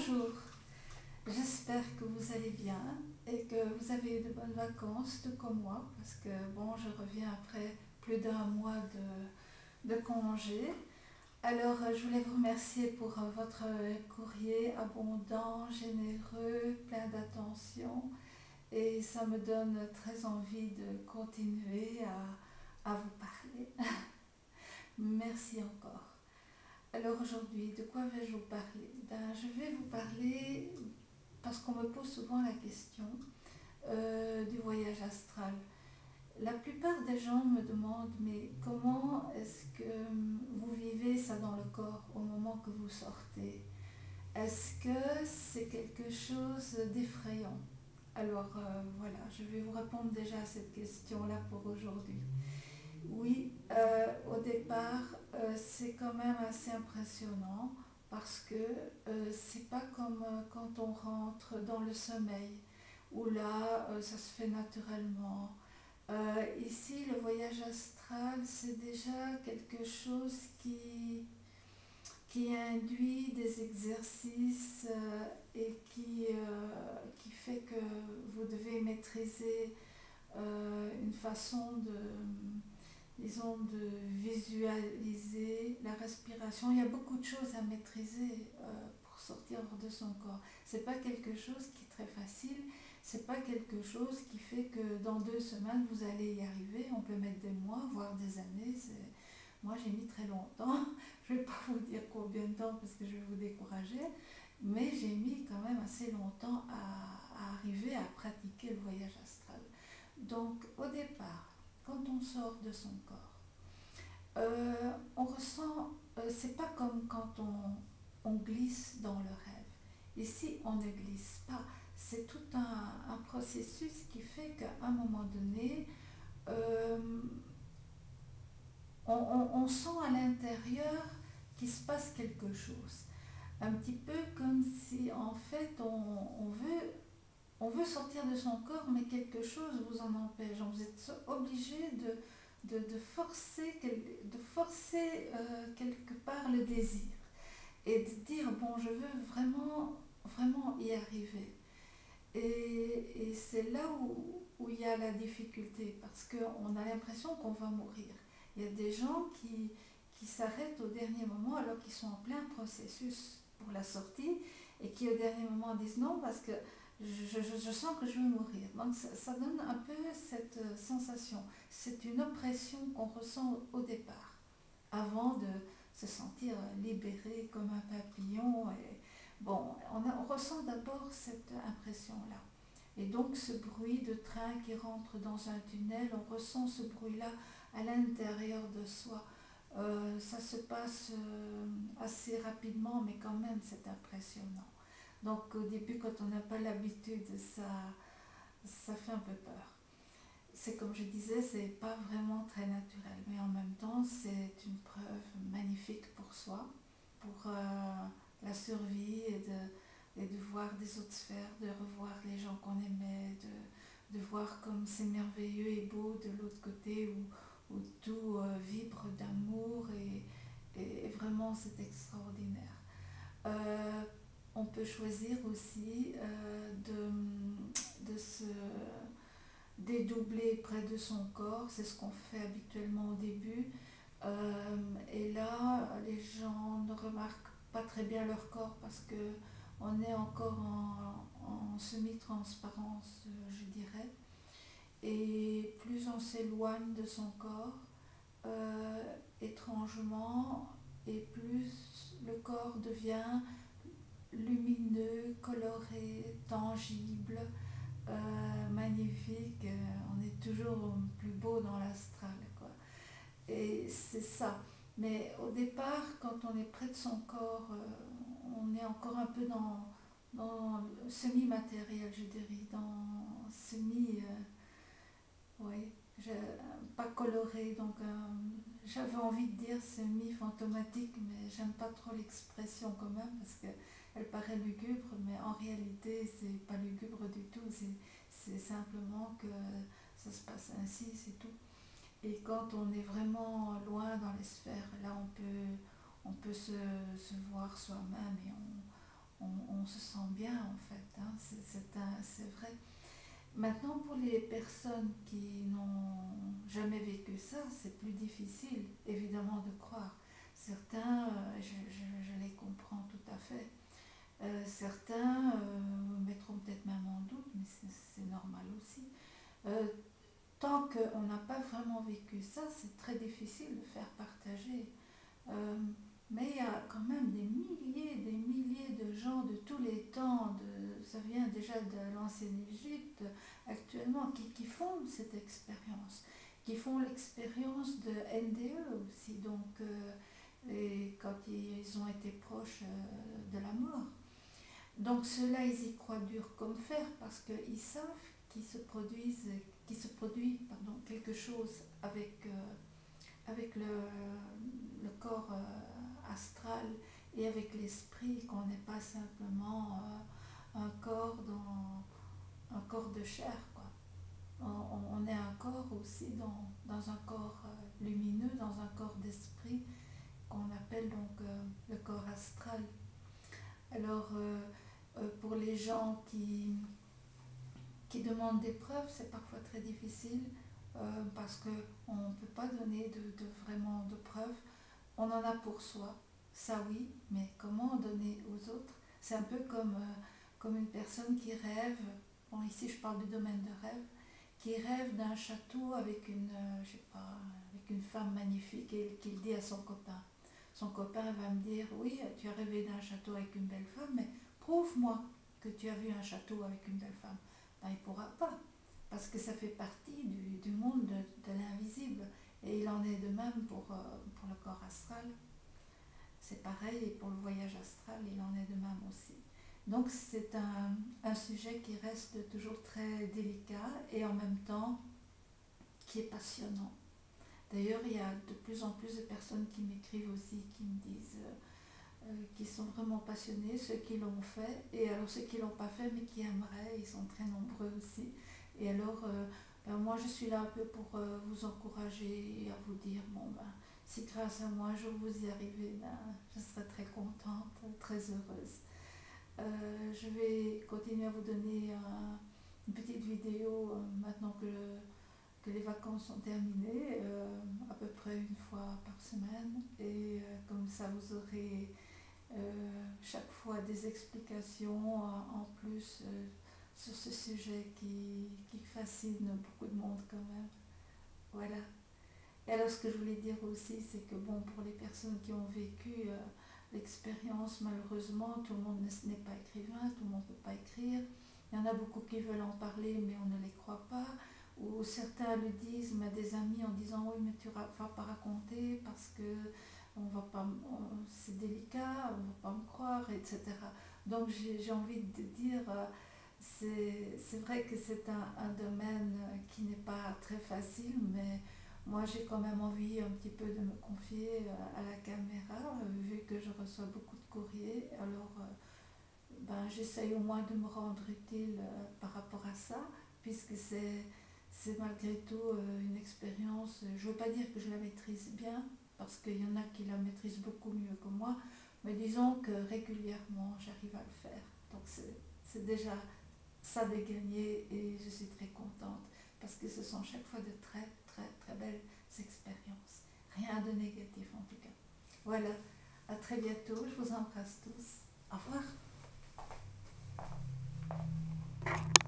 Bonjour, j'espère que vous allez bien et que vous avez de bonnes vacances, tout comme moi, parce que bon, je reviens après plus d'un mois de congé. Alors, je voulais vous remercier pour votre courrier abondant, généreux, plein d'attention, et ça me donne très envie de continuer à vous parler. Merci encore. Alors aujourd'hui, de quoi vais-je vous parler? Je vais vous parler, parce qu'on me pose souvent la question, du voyage astral. La plupart des gens me demandent, mais comment est-ce que vous vivez ça dans le corps au moment que vous sortez? Est-ce que c'est quelque chose d'effrayant? Alors voilà, je vais vous répondre déjà à cette question-là pour aujourd'hui. Oui, au départ, c'est quand même assez impressionnant parce que c'est pas comme quand on rentre dans le sommeil où là, ça se fait naturellement. Ici, le voyage astral, c'est déjà quelque chose qui induit des exercices qui fait que vous devez maîtriser une façon disons, de visualiser la respiration. Il y a beaucoup de choses à maîtriser pour sortir hors de son corps. C'est pas quelque chose qui est très facile. C'est pas quelque chose qui fait que dans 2 semaines vous allez y arriver. On peut mettre des mois, voire des années. Moi j'ai mis très longtemps. Je vais pas vous dire combien de temps parce que je vais vous décourager. Mais j'ai mis quand même assez longtemps à arriver à pratiquer le voyage astral. Donc au départ, quand on sort de son corps, on ressent, c'est pas comme quand on glisse dans le rêve. Ici, on ne glisse pas. C'est tout un processus qui fait qu'à un moment donné, euh, on sent à l'intérieur qu'il se passe quelque chose. Un petit peu comme si en fait on veut sortir de son corps, mais quelque chose vous en empêche. Donc vous êtes obligé de forcer quelque part le désir et de dire bon, je veux vraiment, vraiment y arriver. Et c'est là où il y a la difficulté parce qu'on a l'impression qu'on va mourir. Il y a des gens qui s'arrêtent au dernier moment alors qu'ils sont en plein processus pour la sortie et qui au dernier moment disent non parce que je sens que je vais mourir. Donc ça donne un peu cette sensation. C'est une oppression qu'on ressent au départ, avant de se sentir libéré comme un papillon. Et, bon, on ressent d'abord cette impression-là. Et donc ce bruit de train qui rentre dans un tunnel, on ressent ce bruit-là à l'intérieur de soi. Ça se passe assez rapidement, mais quand même c'est impressionnant. Donc au début, quand on n'a pas l'habitude, ça fait un peu peur. C'est comme je disais, c'est pas vraiment très naturel, mais en même temps, c'est une preuve magnifique pour soi, pour la survie et de voir des autres sphères, de revoir les gens qu'on aimait, de voir comme c'est merveilleux et beau de l'autre côté où tout vibre d'amour et vraiment c'est extraordinaire. Euh, on peut choisir aussi de se dédoubler près de son corps, c'est ce qu'on fait habituellement au début. Et là, les gens ne remarquent pas très bien leur corps parce que on est encore en semi-transparence, je dirais. Et plus on s'éloigne de son corps, étrangement, et plus le corps devient lumineux, coloré, tangible, magnifique. On est toujours plus beau dans l'astral, quoi. Et c'est ça. Mais au départ, quand on est près de son corps, on est encore un peu dans le semi-matériel, je dirais, dans semi, oui, pas coloré, donc j'avais envie de dire semi-fantomatique, mais j'aime pas trop l'expression quand même parce qu'elle paraît lugubre, mais en réalité c'est pas lugubre du tout, c'est simplement que ça se passe ainsi, c'est tout. Et quand on est vraiment loin dans les sphères, là on peut se voir soi-même et on se sent bien en fait, hein, c'est vrai. Maintenant, pour les personnes qui n'ont jamais vécu ça, c'est plus difficile, évidemment, de croire. Certains, je les comprends tout à fait. Certains mettront peut-être même en doute, mais c'est normal aussi. Euh, Tant qu'on n'a pas vraiment vécu ça, c'est très difficile de faire partager. Euh, mais il y a quand même des milliers de gens de tous les temps, ça vient déjà de l'ancienne Égypte actuellement, qui font cette expérience, qui font l'expérience de NDE aussi, donc, et quand ils ont été proches de la mort. Donc ceux-là, ils y croient dur comme fer parce qu'ils savent qu'il se produit quelque chose avec le corps astral et avec l'esprit, qu'on n'est pas simplement un corps un corps de chair, quoi. On est un corps aussi dans un corps lumineux, dans un corps d'esprit qu'on appelle donc le corps astral. Alors pour les gens qui demandent des preuves, c'est parfois très difficile parce qu'on ne peut pas donner vraiment de preuves. On en a pour soi, ça oui, mais comment en donner aux autres? C'est un peu comme une personne qui rêve, bon ici je parle du domaine de rêve, qui rêve d'un château avec je sais pas, avec une femme magnifique et qu'il dit à son copain. Son copain va me dire, oui, tu as rêvé d'un château avec une belle femme, mais prouve-moi que tu as vu un château avec une belle femme. Ben, il ne pourra pas, parce que ça fait partie du monde de l'invisible. Et il en est de même pour le corps astral. C'est pareil, et pour le voyage astral, il en est de même aussi. Donc c'est un sujet qui reste toujours très délicat et en même temps qui est passionnant. D'ailleurs, il y a de plus en plus de personnes qui m'écrivent aussi, qui me disent qui sont vraiment passionnés, ceux qui l'ont fait, et alors ceux qui ne l'ont pas fait mais qui aimeraient, ils sont très nombreux aussi. Et alors, ben, moi je suis là un peu pour vous encourager et à vous dire, bon ben, si grâce à moi un jour vous y arrivez, ben, je serai très contente, très heureuse. Je vais continuer à vous donner une petite vidéo maintenant que les vacances sont terminées, à peu près une fois par semaine, et comme ça vous aurez chaque fois des explications en plus sur ce sujet qui fascine beaucoup de monde quand même. Voilà. Et alors ce que je voulais dire aussi, c'est que bon, pour les personnes qui ont vécu l'expérience, malheureusement, tout le monde n'est pas écrivain, tout le monde ne peut pas écrire. Il y en a beaucoup qui veulent en parler, mais on ne les croit pas. Ou certains le disent, mais des amis en disant oui, mais tu ne vas pas raconter parce que on va pas, c'est délicat, on ne va pas me croire, etc. Donc j'ai envie de dire, c'est vrai que c'est un domaine qui n'est pas très facile, mais moi j'ai quand même envie un petit peu de me confier à la caméra, vu que je reçois beaucoup de courriers. Alors ben, j'essaye au moins de me rendre utile par rapport à ça, puisque c'est malgré tout une expérience. Je ne veux pas dire que je la maîtrise bien, parce qu'il y en a qui la maîtrisent beaucoup mieux que moi, mais disons que régulièrement j'arrive à le faire. Donc c'est déjà ça de gagner et je suis très contente, parce que ce sont chaque fois de très très très belles expériences. Rien de négatif en tout cas. Voilà, à très bientôt, je vous embrasse tous. Au revoir.